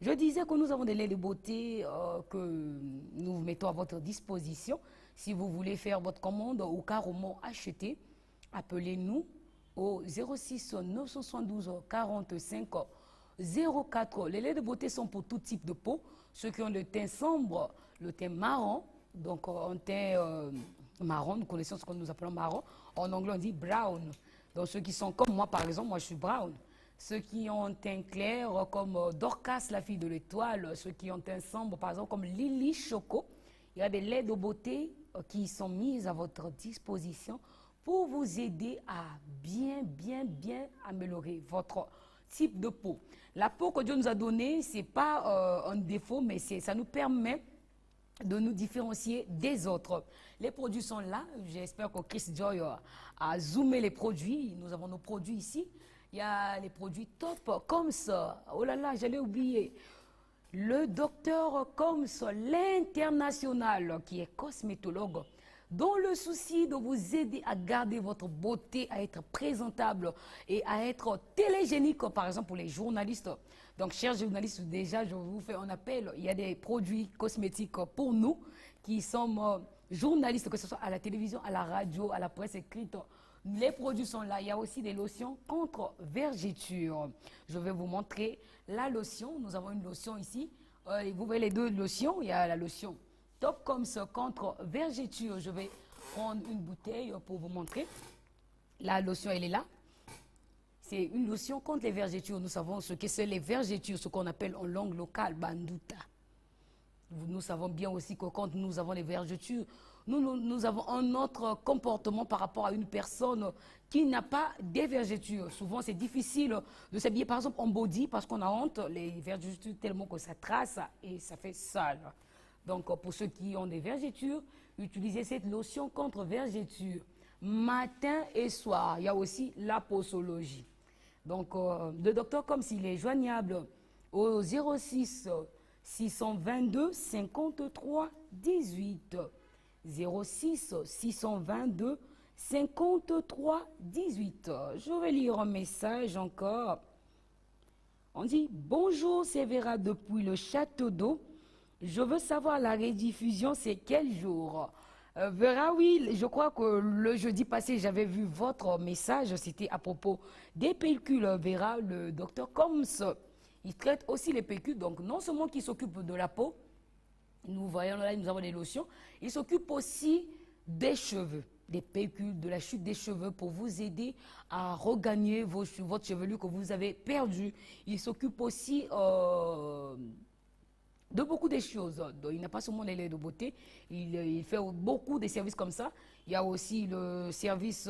Je disais que nous avons des laits de beauté que nous mettons à votre disposition. Si vous voulez faire votre commande ou carrément acheter, appelez-nous au 06 972 45 04. Les laits de beauté sont pour tout type de peau. Ceux qui ont le teint sombre, le teint marron, donc un teint marron, nous connaissons ce que nous appelons marron. En anglais, on dit brown. Donc ceux qui sont comme moi, par exemple, moi je suis brown. Ceux qui ont un teint clair, comme Dorcas, la fille de l'étoile, ceux qui ont un teint sombre, par exemple, comme Lily Choco, il y a des laits de beauté qui sont mis à votre disposition pour vous aider à bien améliorer votre type de peau. La peau que Dieu nous a donnée, ce n'est pas un défaut, mais ça nous permet de nous différencier des autres. Les produits sont là. J'espère que Chris Joy a zoomé les produits. Nous avons nos produits ici. Il y a les produits top comme ça. Oh là là, j'allais oublier. Le docteur Combs, l'international, qui est cosmétologue, dont le souci de vous aider à garder votre beauté, à être présentable et à être télégénique, par exemple pour les journalistes. Donc, chers journalistes, déjà, je vous fais un appel. Il y a des produits cosmétiques pour nous qui sommes journalistes, que ce soit à la télévision, à la radio, à la presse écrite. Les produits sont là. Il y a aussi des lotions contre vergéture. Je vais vous montrer la lotion. Nous avons une lotion ici. Vous voyez les deux lotions. Il y a la lotion Top comme ça contre vergéture. Je vais prendre une bouteille pour vous montrer. La lotion, elle est là. C'est une lotion contre les vergétures. Nous savons ce que c'est les vergétures, ce qu'on appelle en langue locale banduta. Nous savons bien aussi que quand nous avons les vergetures, nous avons un autre comportement par rapport à une personne qui n'a pas des vergetures. Souvent, c'est difficile de s'habiller, par exemple, en body, parce qu'on a honte, les vergetures, tellement que ça trace et ça fait sale. Donc, pour ceux qui ont des vergetures, utilisez cette lotion contre vergetures matin et soir. Il y a aussi la posologie. Donc, le docteur, comme s'il est joignable au 06 622 53 18. 06 622 53 18. Je vais lire un message encore. On dit « Bonjour, c'est Vera depuis le Château d'Eau. Je veux savoir la rediffusion, c'est quel jour ?» Vera, oui, je crois que le jeudi passé, j'avais vu votre message. C'était à propos des pellicules. Vera, le docteur Combs, il traite aussi les pellicules. Donc, non seulement qu'il s'occupe de la peau, nous voyons là, nous avons des lotions. Il s'occupe aussi des cheveux, des pellicules, de la chute des cheveux pour vous aider à regagner votre chevelure que vous avez perdue. Il s'occupe aussi de beaucoup de choses. Donc, il n'a pas seulement les laits de beauté, il fait beaucoup de services comme ça. Il y a aussi le service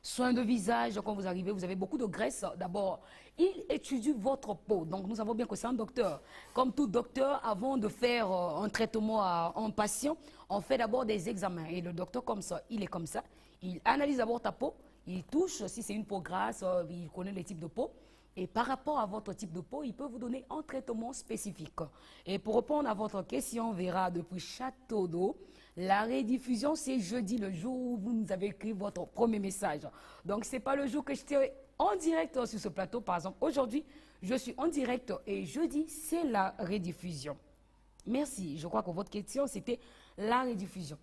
soins de visage. Quand vous arrivez, vous avez beaucoup de graisse. D'abord, il étudie votre peau. Donc, nous savons bien que c'est un docteur. Comme tout docteur, avant de faire un traitement à un patient, on fait d'abord des examens. Et le docteur, comme ça, il est comme ça. Il analyse d'abord ta peau. Il touche, si c'est une peau grasse, il connaît les types de peau. Et par rapport à votre type de peau, il peut vous donner un traitement spécifique. Et pour répondre à votre question, Vera, depuis Château d'Eau, la rediffusion, c'est jeudi, le jour où vous nous avez écrit votre premier message. Donc, ce n'est pas le jour que j'étais en direct sur ce plateau. Par exemple, aujourd'hui, je suis en direct et jeudi, c'est la rediffusion. Merci. Je crois que votre question, c'était la rediffusion.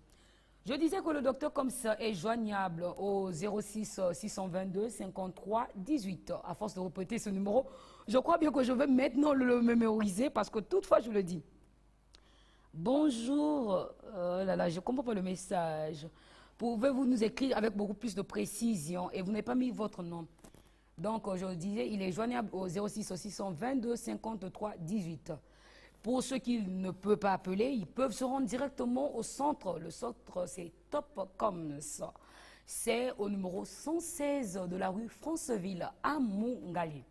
Je disais que le docteur comme ça est joignable au 06 622 53 18. À force de répéter ce numéro, je crois bien que je vais maintenant le mémoriser parce que toutefois, je le dis. Bonjour, je ne comprends pas le message. Pouvez-vous nous écrire avec beaucoup plus de précision et vous n'avez pas mis votre nom. Donc, je disais, il est joignable au 06 622 53 18. Pour ceux qui ne peuvent pas appeler, ils peuvent se rendre directement au centre. Le centre, c'est Top comme ça. C'est au numéro 116 de la rue Franceville à Moungali.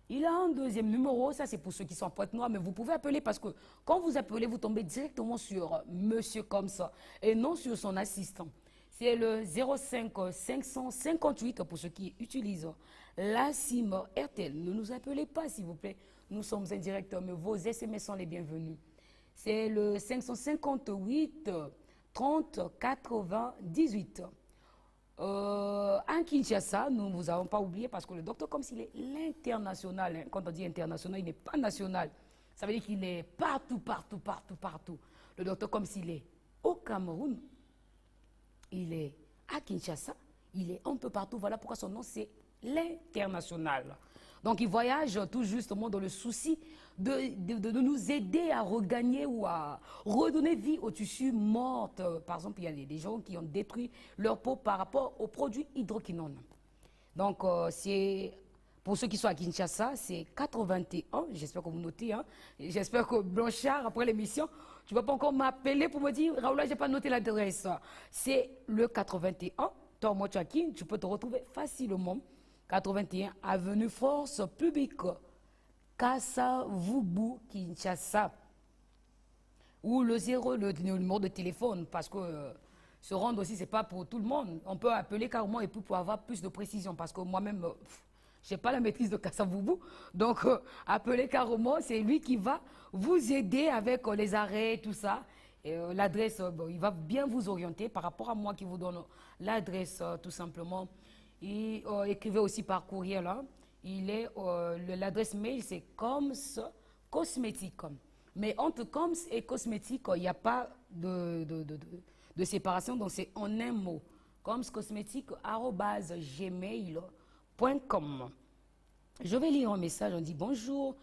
Il a un deuxième numéro, ça c'est pour ceux qui sont en Pointe-Noire, mais vous pouvez appeler parce que quand vous appelez, vous tombez directement sur monsieur comme ça et non sur son assistant. C'est le 05 558 pour ceux qui utilisent la SIM RTL. Ne nous appelez pas s'il vous plaît, nous sommes indirects, mais vos SMS sont les bienvenus. C'est le 558 30 80 18. À Kinshasa, nous ne vous avons pas oublié parce que le docteur comme s'il est l'international. Hein. Quand on dit international, il n'est pas national. Ça veut dire qu'il est partout, partout, partout, partout. Le docteur comme s'il est au Cameroun, il est à Kinshasa, il est un peu partout. Voilà pourquoi son nom c'est l'international. Donc il voyage tout justement dans le souci de nous aider à regagner ou à redonner vie aux tissus morts. Par exemple, il y a des gens qui ont détruit leur peau par rapport aux produits hydroquinone. Donc c'est pour ceux qui sont à Kinshasa, c'est 81. J'espère que vous notez. Hein. J'espère que Blanchard, après l'émission, tu ne vas pas encore m'appeler pour me dire « Raoula, je n'ai pas noté l'adresse ». C'est le 81, Tormochakin, tu peux te retrouver facilement. 81 avenue Force Publique, Kassavubu, Kinshasa. Ou le 0, le numéro de téléphone, parce que se rendre aussi, ce n'est pas pour tout le monde. On peut appeler carrément et puis pour avoir plus de précision, parce que moi-même, je n'ai pas la maîtrise de Kassavubu. Donc, appelez carrément, c'est lui qui va vous aider avec les arrêts, tout ça. L'adresse, il va bien vous orienter par rapport à moi qui vous donne l'adresse, tout simplement. Et écrivez aussi par courrier là. L'adresse mail c'est Coms Cosmétique. Mais entre Coms et Cosmétique, il n'y a pas de séparation, donc c'est en un mot. comscosmétique@gmail.com. Je vais lire un message, on dit bonjour,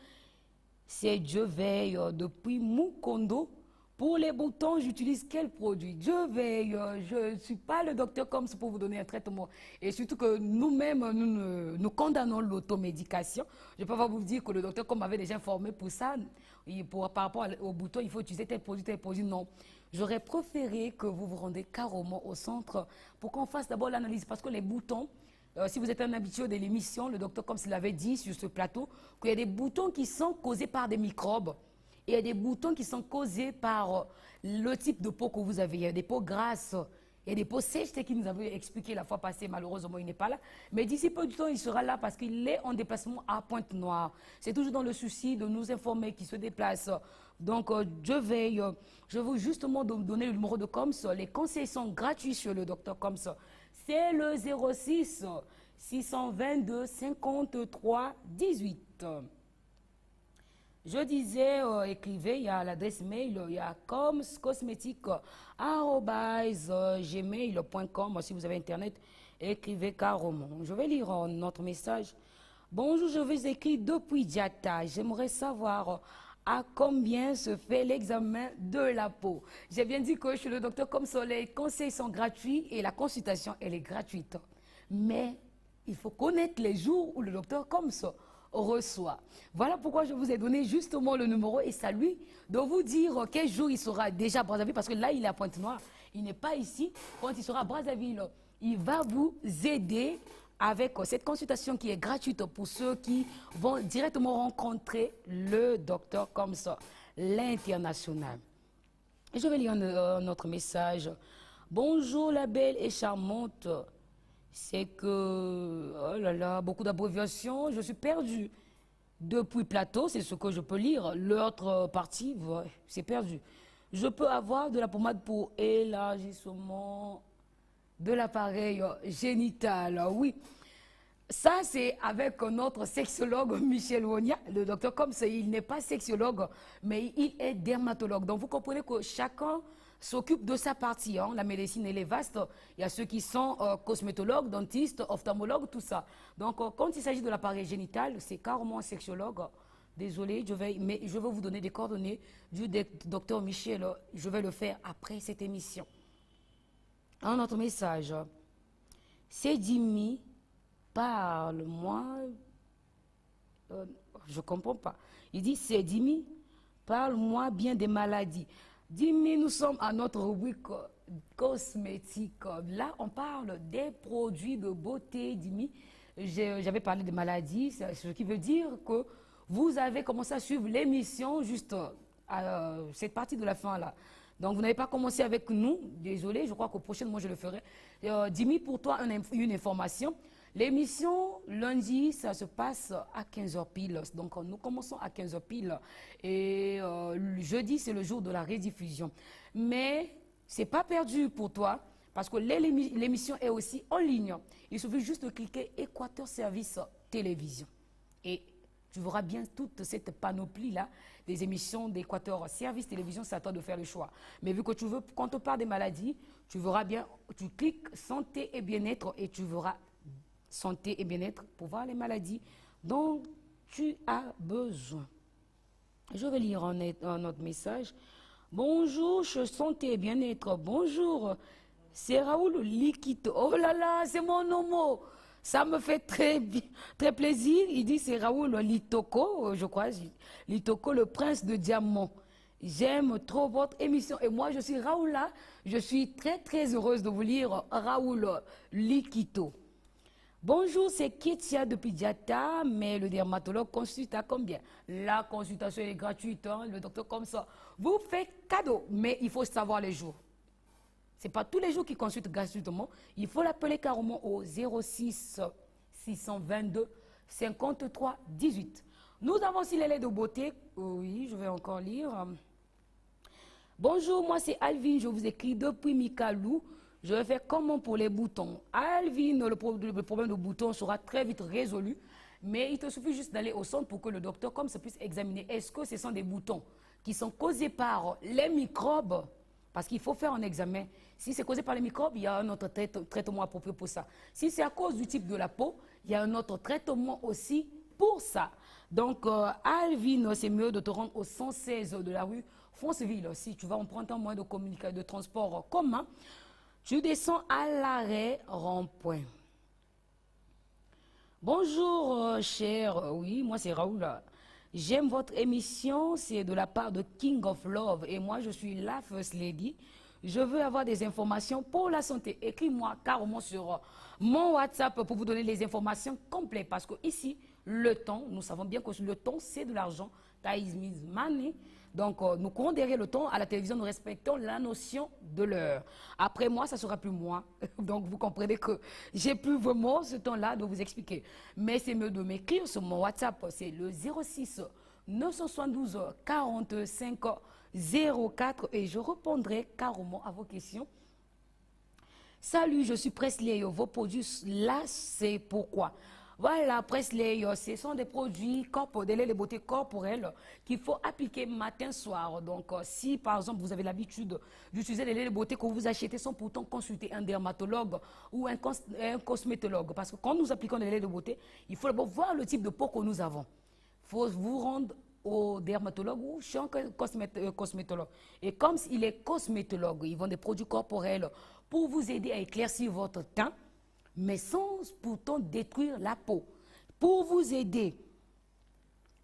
c'est Dieu veille depuis Mukondo. Pour les boutons, j'utilise quel produit? Je veille, je ne suis pas le docteur comme ça pour vous donner un traitement. Et surtout que nous-mêmes, nous condamnons l'automédication. Je peux pas vous dire que le docteur comme m'avait déjà formé pour ça. Par rapport aux boutons, il faut utiliser tel produit, non. J'aurais préféré que vous vous rendez carrément au centre pour qu'on fasse d'abord l'analyse. Parce que les boutons, si vous êtes un habitué de l'émission, le docteur comme s'il avait dit sur ce plateau, qu'il y a des boutons qui sont causés par des microbes. Et il y a des boutons qui sont causés par le type de peau que vous avez. Il y a des peaux grasses, il y a des peaux sèches, qui nous avait expliqué la fois passée. Malheureusement, il n'est pas là. Mais d'ici peu de temps, il sera là parce qu'il est en déplacement à Pointe-Noire. C'est toujours dans le souci de nous informer qu'il se déplace. Donc, je veille. Je veux justement donner le numéro de Coms. Les conseils sont gratuits sur le docteur Coms. C'est le 06 622 53 18. Je disais, écrivez, il y a l'adresse mail, il y a comscosmétique@gmail.com. Si vous avez Internet, écrivez carrément. Je vais lire notre message. Bonjour, je vous écris depuis Diata. J'aimerais savoir à combien se fait l'examen de la peau. J'ai bien dit que chez le docteur Comso, les conseils sont gratuits et la consultation, elle est gratuite. Mais il faut connaître les jours où le docteur Comso reçoit. Voilà pourquoi je vous ai donné justement le numéro et c'est à lui de vous dire quel jour il sera déjà à Brazzaville parce que là il est à Pointe-Noire, il n'est pas ici. Quand il sera à Brazzaville, il va vous aider avec cette consultation qui est gratuite pour ceux qui vont directement rencontrer le docteur comme ça, l'international. Et je vais lire un autre message. Bonjour la belle et charmante. C'est que, oh là là, beaucoup d'abréviations, je suis perdue. Depuis Plateau, c'est ce que je peux lire. L'autre partie, ouais, c'est perdu. Je peux avoir de la pommade pour élargissement de l'appareil génital. Oui, ça c'est avec notre sexologue Michel Wonia, le docteur comme ça, il n'est pas sexologue, mais il est dermatologue. Donc vous comprenez que chacun s'occupe de sa partie. Hein. La médecine, elle est vaste. Il y a ceux qui sont cosmétologues, dentistes, ophtalmologues, tout ça. Donc, quand il s'agit de l'appareil génital, c'est carrément un sexologue. Désolé, mais je vais vous donner des coordonnées du docteur Michel. Je vais le faire après cette émission. Un autre message. C'est Dimi, parle-moi. Je ne comprends pas. Il dit, c'est Dimi, parle-moi bien des maladies. Dimi, nous sommes à notre rubrique cosmétique. Là, on parle des produits de beauté, Dimi. j'avais parlé de maladies, ce qui veut dire que vous avez commencé à suivre l'émission juste à cette partie de la fin là. Donc, vous n'avez pas commencé avec nous. Désolé, je crois qu'au prochain mois, je le ferai. Dimi, pour toi, une information. L'émission, lundi, ça se passe à 15h pile. Donc, nous commençons à 15h pile. Et jeudi, c'est le jour de la rediffusion. Mais ce n'est pas perdu pour toi, parce que l'émission est aussi en ligne. Il suffit juste de cliquer Équateur Service Télévision. Et tu verras bien toute cette panoplie-là des émissions d'Équateur Service Télévision, c'est à toi de faire le choix. Mais vu que tu veux, quand on parle des maladies, tu verras bien, tu cliques santé et bien-être et tu verras santé et bien-être pour voir les maladies dont tu as besoin. Je vais lire un autre message. Bonjour, santé et bien-être. Bonjour, c'est Raoul Likito. Oh là là, c'est mon nom. Ça me fait très plaisir. Il dit c'est Raoul Litoko, je crois. Litoko, le prince de diamant. J'aime trop votre émission. Et moi, je suis Raoula. Je suis très heureuse de vous lire Raoul Likito. Bonjour, c'est Ketia de Pidiata, mais le dermatologue consulte à combien? La consultation est gratuite, hein, le docteur comme ça. Vous faites cadeau, mais il faut savoir les jours. Ce n'est pas tous les jours qu'il consulte gratuitement. Il faut l'appeler carrément au 06 622 53 18. Nous avons aussi les laits de beauté. Oui, je vais encore lire. Bonjour, moi c'est Alvin. Je vous écris depuis Mikalou. Je vais faire comment pour les boutons. Alvin, le problème de boutons sera très vite résolu. Mais il te suffit juste d'aller au centre pour que le docteur comme ça puisse examiner. Est-ce que ce sont des boutons qui sont causés par les microbes? Parce qu'il faut faire un examen. Si c'est causé par les microbes, il y a un autre traitement approprié pour ça. Si c'est à cause du type de la peau, il y a un autre traitement aussi pour ça. Donc, Alvin, c'est mieux de te rendre au 116 de la rue Fonceville. Si tu vas emprunter un moyen de communication, de transport commun, tu descends à l'arrêt rond-point. Bonjour, cher. Oui, moi, c'est Raoul. J'aime votre émission, c'est de la part de King of Love. Et moi, je suis la First Lady. Je veux avoir des informations pour la santé. Écris-moi carrément sur mon WhatsApp pour vous donner les informations complètes. Parce que ici, le temps, nous savons bien que le temps, c'est de l'argent. Time is money. Donc, nous courons derrière le temps. À la télévision, nous respectons la notion de l'heure. Après moi, ça ne sera plus moi. Donc, vous comprenez que j'ai plus vraiment ce temps-là de vous expliquer. Mais c'est mieux de m'écrire sur mon WhatsApp. C'est le 06 972 45 04 et je répondrai carrément à vos questions. Salut, je suis Presley. Vos produits, là, c'est pourquoi. Voilà, Presley, ce sont des produits, des laits de beauté corporels qu'il faut appliquer matin-soir. Donc, si par exemple vous avez l'habitude d'utiliser les laits de beauté que vous achetez sans pourtant consulter un dermatologue ou un cosmétologue, parce que quand nous appliquons les laits de beauté, il faut d'abord voir le type de peau que nous avons. Il faut vous rendre au dermatologue ou chez un cosmétologue. Et comme il est cosmétologue, ils vendent des produits corporels pour vous aider à éclaircir votre teint, mais sans pourtant détruire la peau. Pour vous aider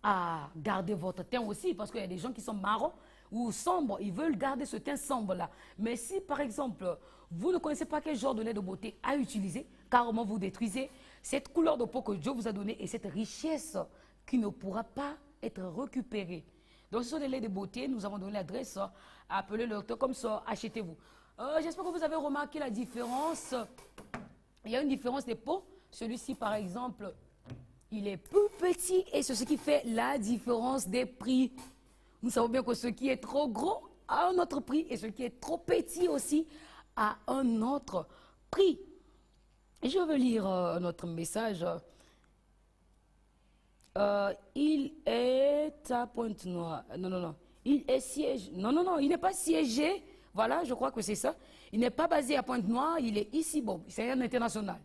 à garder votre teint aussi, parce qu'il y a des gens qui sont marrons ou sombres, ils veulent garder ce teint sombre-là. Mais si, par exemple, vous ne connaissez pas quel genre de lait de beauté à utiliser, carrément vous détruisez cette couleur de peau que Dieu vous a donnée et cette richesse qui ne pourra pas être récupérée. Donc, ce sont des laits de beauté. Nous avons donné l'adresse. Appelez le docteur comme ça, achetez-vous. J'espère que vous avez remarqué la différence. Il y a une différence des peaux. Celui-ci, par exemple, il est plus petit et c'est ce qui fait la différence des prix. Nous savons bien que ce qui est trop gros a un autre prix et ce qui est trop petit aussi a un autre prix. Et je veux lire un autre message. Il est à Pointe-Noire. Non. Il est siégé. Non, il n'est pas siégé. Voilà, je crois que c'est ça. Il n'est pas basé à Pointe-Noire, il est ici. Bon, c'est un international.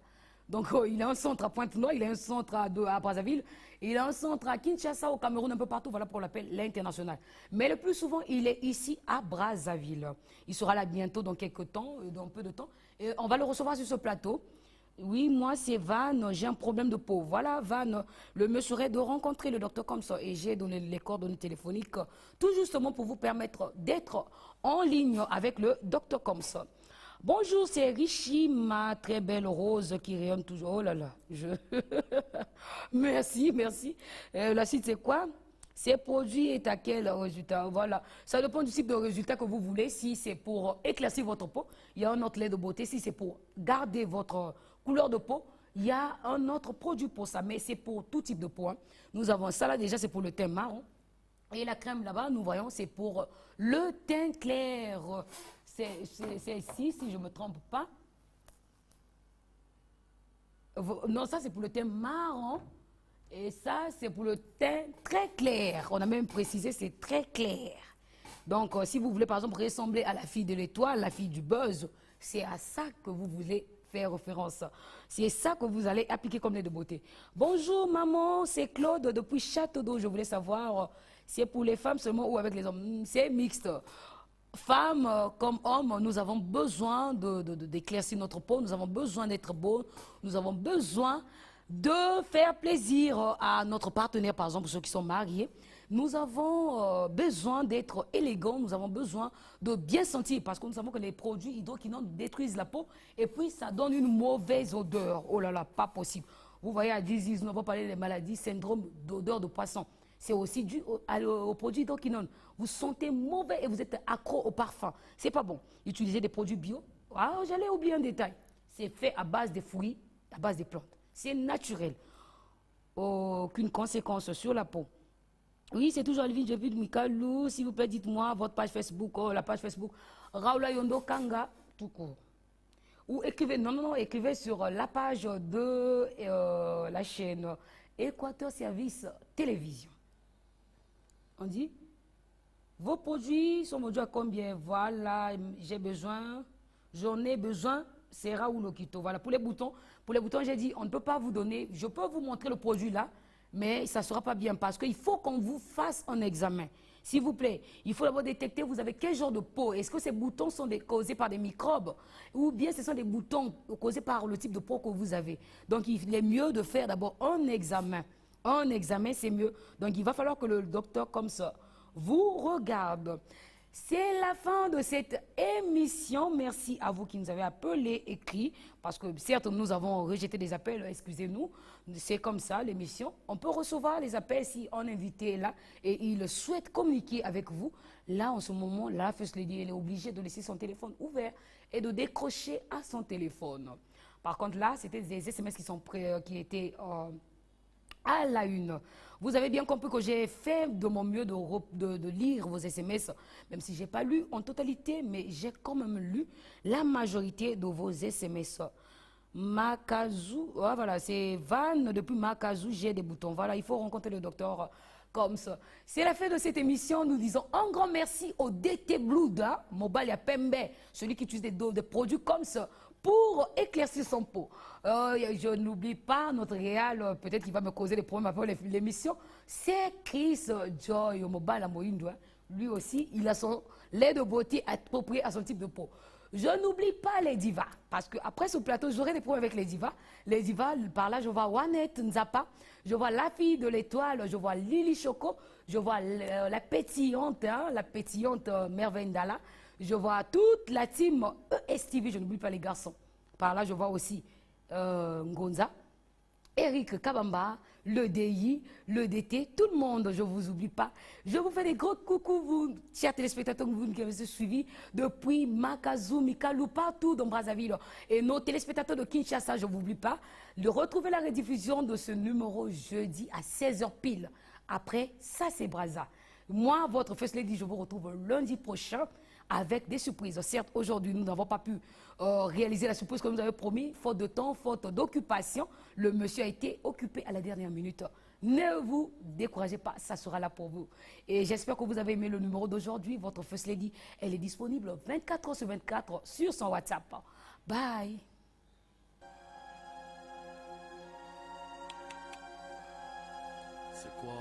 Donc, il a un centre à Pointe-Noire, il a un centre à Brazzaville, il a un centre à Kinshasa, au Cameroun, un peu partout. Voilà pourquoi on l'appelle l'international. Mais le plus souvent, il est ici à Brazzaville. Il sera là bientôt, dans quelques temps, dans peu de temps. Et on va le recevoir sur ce plateau. Oui, moi, c'est Van, j'ai un problème de peau. Voilà, Van, le mieux serait de rencontrer le docteur comme ça. Et j'ai donné les coordonnées téléphoniques, tout justement pour vous permettre d'être en ligne avec le docteur comme ça. Bonjour, c'est Richie, ma très belle rose qui rayonne toujours. Oh là là, merci, merci. La suite, c'est quoi? Ces produits est à quel résultat? Voilà, ça dépend du type de résultat que vous voulez. Si c'est pour éclaircir votre peau, il y a un autre lait de beauté. Si c'est pour garder votre couleur de peau, il y a un autre produit pour ça. Mais c'est pour tout type de peau. Hein. Nous avons ça là, déjà, c'est pour le teint marron. Et la crème là-bas, nous voyons, c'est pour le teint clair. C'est ici, si je ne me trompe pas. Non, ça, c'est pour le teint marron. Et ça, c'est pour le teint très clair. On a même précisé, c'est très clair. Donc, si vous voulez, par exemple, ressembler à la fille de l'étoile, la fille du buzz, c'est à ça que vous voulez faire référence. C'est ça que vous allez appliquer comme lait de beauté. Bonjour, maman, c'est Claude depuis Château d'Eau. Je voulais savoir, c'est pour les femmes seulement ou avec les hommes? C'est mixte. Femmes comme hommes, nous avons besoin d'éclaircir notre peau, nous avons besoin d'être beaux, nous avons besoin de faire plaisir à notre partenaire, par exemple ceux qui sont mariés. Nous avons besoin d'être élégants, nous avons besoin de bien sentir parce que nous savons que les produits hydroquinones détruisent la peau et puis ça donne une mauvaise odeur. Oh là là, pas possible. Vous voyez à disease, nous avons parlé des maladies, syndrome d'odeur de poisson. C'est aussi dû aux produits hydroquinones. Vous sentez mauvais et vous êtes accro au parfum. C'est pas bon. Utilisez des produits bio. Ah, j'allais oublier un détail. C'est fait à base des fruits, à base des plantes. C'est naturel. Aucune conséquence sur la peau. Oui, c'est toujours Alvin depuis Mikalou. S'il vous plaît, dites-moi votre page Facebook, la page Facebook Raoula Yondo Kanga, tout court. Ou écrivez, non, écrivez sur la page de la chaîne Équateur Service Télévision. On dit, vos produits sont vendus à combien? Voilà, j'ai besoin, j'en ai besoin, c'est Raoul Okito. Voilà, pour les boutons, j'ai dit, on ne peut pas vous donner, je peux vous montrer le produit là, mais ça ne sera pas bien parce qu'il faut qu'on vous fasse un examen. S'il vous plaît, il faut d'abord détecter, vous avez quel genre de peau. Est-ce que ces boutons sont causés par des microbes ou bien ce sont des boutons causés par le type de peau que vous avez. Donc, il est mieux de faire d'abord un examen. Un examen, c'est mieux. Donc, il va falloir que le docteur, comme ça, vous regarde. C'est la fin de cette émission. Merci à vous qui nous avez appelé, écrit, parce que certes, nous avons rejeté des appels, excusez-nous. C'est comme ça, l'émission. On peut recevoir les appels si un invité est là et il souhaite communiquer avec vous. Là, en ce moment, la First Lady, elle est obligée de laisser son téléphone ouvert et de décrocher à son téléphone. Par contre, là, c'était des SMS qui étaient à la une. Vous avez bien compris que j'ai fait de mon mieux de lire vos SMS, même si je n'ai pas lu en totalité, mais j'ai quand même lu la majorité de vos SMS. Makazu, voilà, c'est Van depuis Makazu, j'ai des boutons. Voilà, il faut rencontrer le docteur comme ça. C'est la fin de cette émission. Nous disons un grand merci au DT Blood, Mobile à Pembe, celui qui utilise des produits comme ça pour éclaircir son peau. Je n'oublie pas notre réal, peut-être qu'il va me causer des problèmes après l'émission. C'est Chris Joy, au Mobile à Moïndou. Lui aussi, il a son lait de beauté approprié à son type de peau. Je n'oublie pas les divas, parce qu'après ce plateau, j'aurai des problèmes avec les divas. Les divas, par là, je vois Wanette Nzapa, je vois la fille de l'étoile, je vois Lily Choco, je vois la pétillante Merveille Ndala, je vois toute la team ESTV, je n'oublie pas les garçons. Par là, je vois aussi Ngonza, Eric Kabamba, le DI, le DT, tout le monde, je ne vous oublie pas. Je vous fais des gros coucou, vous, chers téléspectateurs, vous qui avez suivi depuis Makazu, Mikalou, partout dans Brazzaville. Et nos téléspectateurs de Kinshasa, je ne vous oublie pas. De retrouver la rediffusion de ce numéro jeudi à 16h pile. Après, ça c'est Brazza. Moi, votre First Lady, je vous retrouve lundi prochain avec des surprises. Certes, aujourd'hui, nous n'avons pas pu réaliser la surprise que nous avons promis, faute de temps, faute d'occupation. Le monsieur a été occupé à la dernière minute. Ne vous découragez pas, ça sera là pour vous. Et j'espère que vous avez aimé le numéro d'aujourd'hui. Votre First Lady, elle est disponible 24h/24 sur son WhatsApp. Bye. C'est quoi ?